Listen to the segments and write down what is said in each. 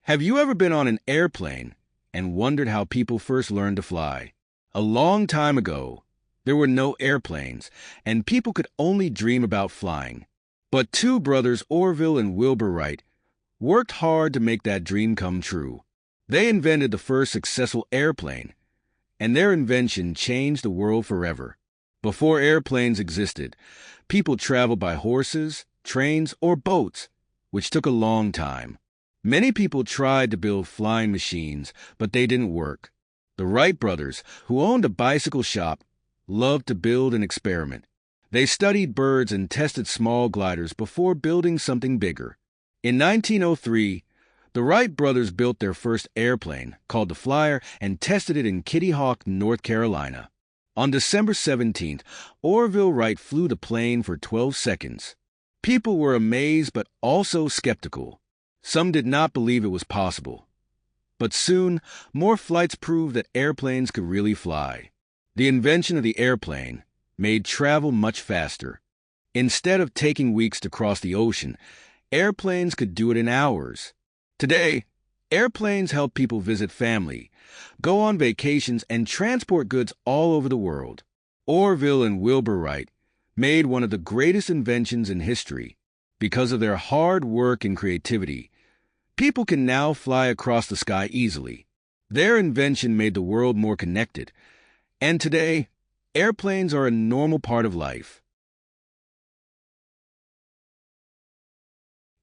Have you ever been on an airplane and wondered how people first learned to fly? A long time ago, there were no airplanes, and people could only dream about flying. But two brothers, Orville and Wilbur Wright, worked hard to make that dream come true. They invented the first successful airplane, and their invention changed the world forever. Before airplanes existed, people traveled by horses, trains, or boats, which took a long time. Many people tried to build flying machines, but they didn't work. The Wright brothers, who owned a bicycle shop, loved to build and experiment. They studied birds and tested small gliders before building something bigger. In 1903, the Wright brothers built their first airplane, called the Flyer, and tested it in Kitty Hawk, North Carolina. On December 17th, Orville Wright flew the plane for 12 seconds. People were amazed but also skeptical. Some did not believe it was possible. But soon, more flights proved that airplanes could really fly. The invention of the airplane made travel much faster. Instead of taking weeks to cross the ocean, airplanes could do it in hours. Today, airplanes help people visit family, go on vacations, and transport goods all over the world. Orville and Wilbur Wright made one of the greatest inventions in history. Because of their hard work and creativity, people can now fly across the sky easily. Their invention made the world more connected, and today, airplanes are a normal part of life.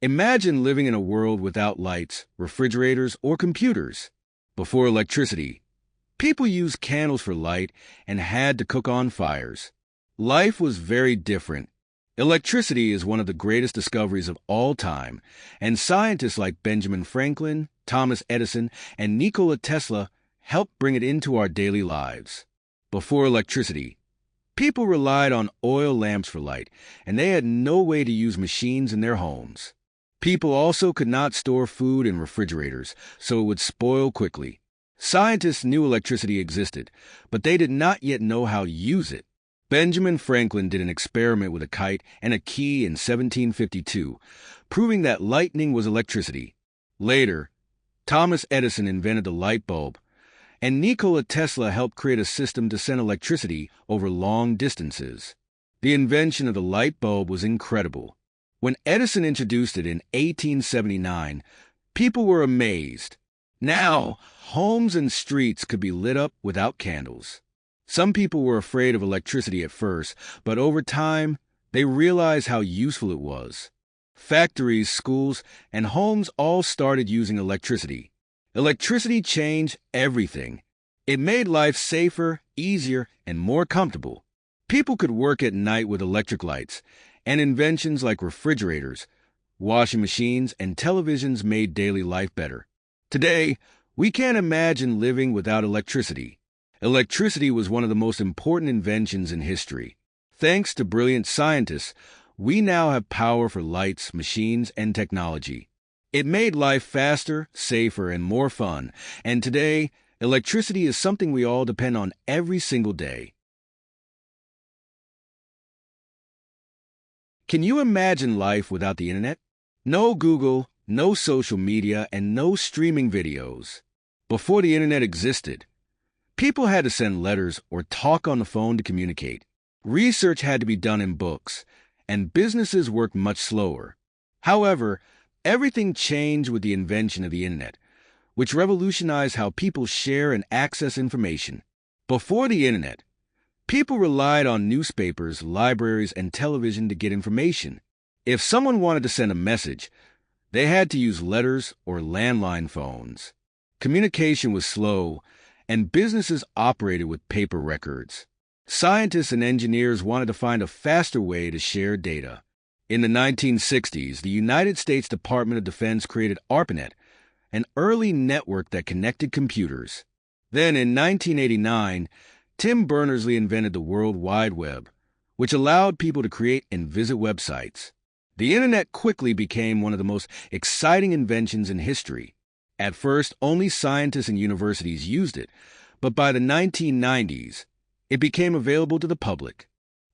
Imagine living in a world without lights, refrigerators, or computers. Before electricity, people used candles for light and had to cook on fires. Life was very different. Electricity is one of the greatest discoveries of all time, and scientists like Benjamin Franklin, Thomas Edison, and Nikola Tesla helped bring it into our daily lives. Before electricity, people relied on oil lamps for light, and they had no way to use machines in their homes. People also could not store food in refrigerators, so it would spoil quickly. Scientists knew electricity existed, but they did not yet know how to use it. Benjamin Franklin did an experiment with a kite and a key in 1752, proving that lightning was electricity. Later, Thomas Edison invented the light bulb, and Nikola Tesla helped create a system to send electricity over long distances. The invention of the light bulb was incredible. When Edison introduced it in 1879, people were amazed. Now, homes and streets could be lit up without candles. Some people were afraid of electricity at first, but over time, they realized how useful it was. Factories, schools, and homes all started using electricity. Electricity changed everything. It made life safer, easier, and more comfortable. People could work at night with electric lights, and inventions like refrigerators, washing machines, and televisions made daily life better. Today, we can't imagine living without electricity. Electricity was one of the most important inventions in history. Thanks to brilliant scientists, we now have power for lights, machines, and technology. It made life faster, safer, and more fun, and today, electricity is something we all depend on every single day. Can you imagine life without the internet? No Google, no social media, and no streaming videos. Before the internet existed, people had to send letters or talk on the phone to communicate. Research had to be done in books, and businesses worked much slower. However, everything changed with the invention of the internet, which revolutionized how people share and access information. Before the internet, people relied on newspapers, libraries, and television to get information. If someone wanted to send a message, they had to use letters or landline phones. Communication was slow, and businesses operated with paper records. Scientists and engineers wanted to find a faster way to share data. In the 1960s, the United States Department of Defense created ARPANET, an early network that connected computers. Then in 1989, Tim Berners-Lee invented the World Wide Web, which allowed people to create and visit websites. The internet quickly became one of the most exciting inventions in history. At first, only scientists and universities used it, but by the 1990s, it became available to the public.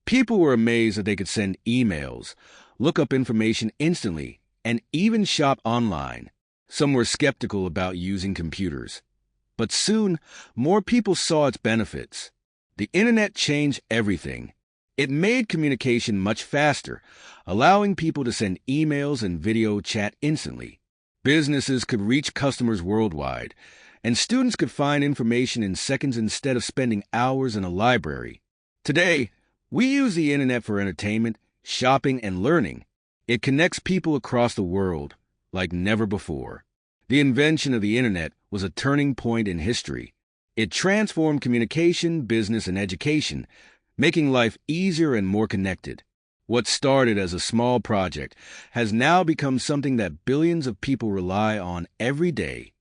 People were amazed that they could send emails, look up information instantly, and even shop online. Some were skeptical about using computers. But soon, more people saw its benefits. The internet changed everything. It made communication much faster, allowing people to send emails and video chat instantly. Businesses could reach customers worldwide, and students could find information in seconds instead of spending hours in a library. Today, we use the internet for entertainment, shopping, and learning. It connects people across the world like never before. The invention of the internet was a turning point in history. It transformed communication, business, and education, making life easier and more connected. What started as a small project has now become something that billions of people rely on every day.